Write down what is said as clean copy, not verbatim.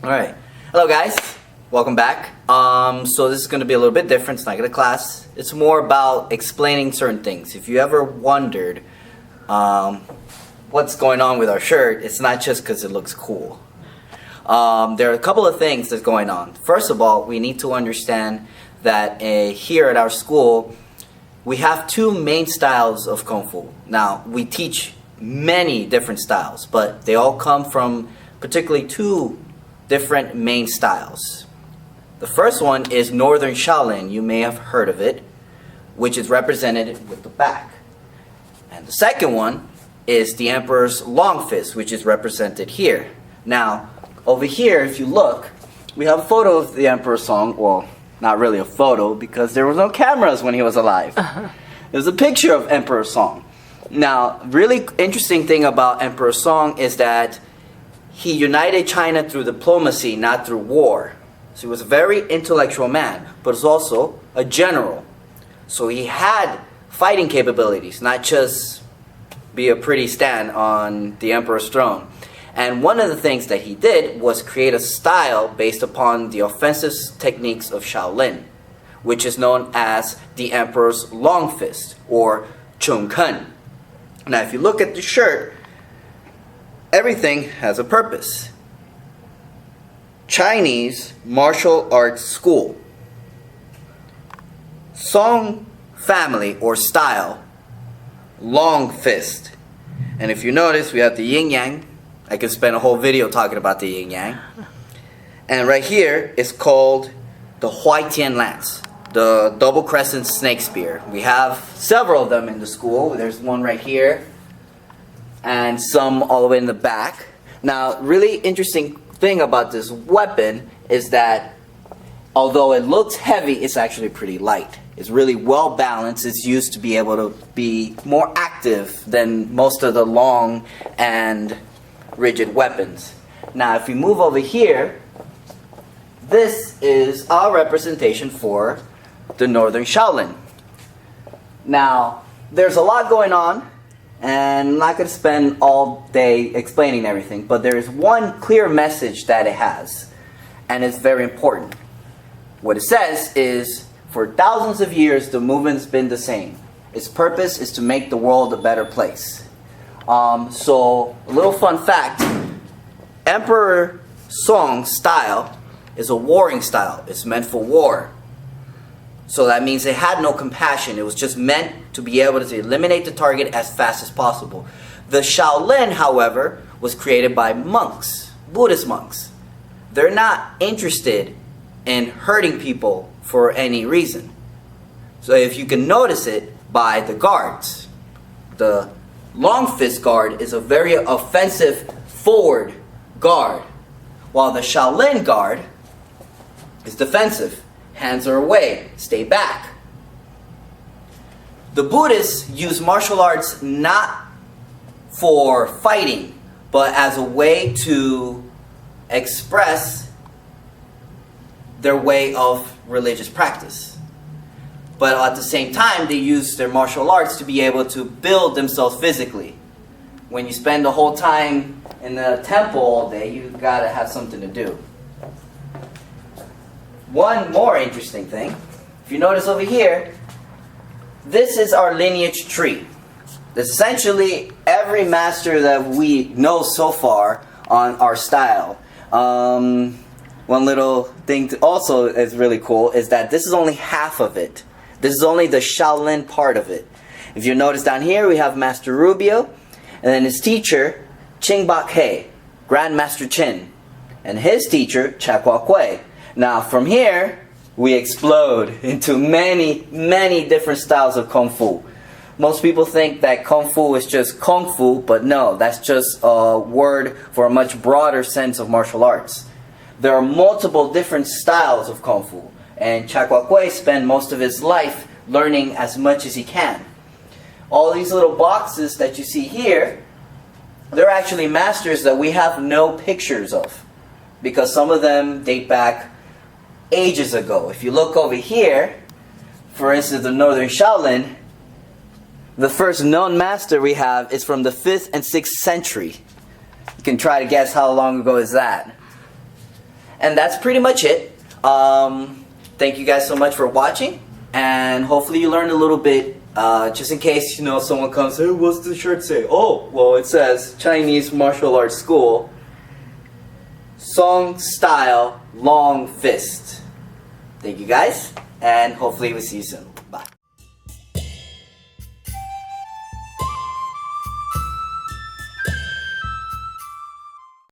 Alright, hello guys, welcome back. So this is going to be a little bit different. It's not going to class. It's more about explaining certain things. If you ever wondered what's going on with our shirt, it's not just because it looks cool. There are a couple of things that's going on. First of all, we need to understand that here at our school, we have two main styles of Kung Fu. Now, we teach many different styles, but they all come from particularly two different main styles. The first one is Northern Shaolin. You may have heard of it, which is represented with the back. And the second one is the Emperor's Long Fist, which is represented here. Now, over here, if you look, we have a photo of the Emperor Song. Well, not really a photo because there was no cameras when he was alive. There's a picture of Emperor Song. Now, really interesting thing about Emperor Song is that he united China through diplomacy, not through war. So he was a very intellectual man, but was also a general. So he had fighting capabilities, not just be a pretty stand on the emperor's throne. And one of the things that he did was create a style based upon the offensive techniques of Shaolin, which is known as the Emperor's Long Fist, or Chung Kun. Now, if you look at the shirt, everything has a purpose. Chinese martial arts school. Song family or style, long fist. And if you notice, we have the yin yang. I could spend a whole video talking about the yin yang. And right here is called the Huai Tian Lance, the double crescent snake spear. We have several of them in the school. There's one right here and some all the way in the back. Now, really interesting thing about this weapon is that although it looks heavy, it's actually pretty light. It's really well balanced. It's used to be able to be more active than most of the long and rigid weapons. Now, if we move over here, this is our representation for the Northern Shaolin. Now, there's a lot going on, and I'm not going to spend all day explaining everything, but there is one clear message that it has, and it's very important. What it says is, for thousands of years, the movement's been the same. Its purpose is to make the world a better place. So, a little fun fact, Emperor Song's style is a warring style. It's meant for war. So that means it had no compassion. It was just meant to be able to eliminate the target as fast as possible. The Shaolin, however, was created by monks, Buddhist monks. They're not interested in hurting people for any reason. So if you can notice it by the guards, the long fist guard is a very offensive forward guard, while the Shaolin guard is defensive. Hands are away, stay back. The Buddhists use martial arts not for fighting, but as a way to express their way of religious practice. But at the same time, they use their martial arts to be able to build themselves physically. When you spend the whole time in the temple all day, you gotta have something to do. One more interesting thing, if you notice over here, this is our lineage tree. Essentially, every master that we know so far on our style. One little thing also is really cool is that this is only half of it. This is only the Shaolin part of it. If you notice down here, we have Master Rubio, and then his teacher, Ching Bak He, Grandmaster Chin, and his teacher, Chakwa Kuei. Now, from here, we explode into many, many different styles of Kung Fu. Most people think that Kung Fu is just Kung Fu, but no, that's just a word for a much broader sense of martial arts. There are multiple different styles of Kung Fu, and Chakwa Kuei spent most of his life learning as much as he can. All these little boxes that you see here, they're actually masters that we have no pictures of, because some of them date back ages ago. If you look over here, for instance, the Northern Shaolin, the first known master we have is from the 5th and 6th century. You can try to guess how long ago is that. And that's pretty much it. Thank you guys so much for watching, and hopefully you learned a little bit. Just in case, you know, someone comes, hey, what's the shirt say? Oh, well, it says Chinese Martial Arts School, Song Style Long Fist. Thank you guys, and hopefully we'll see you soon.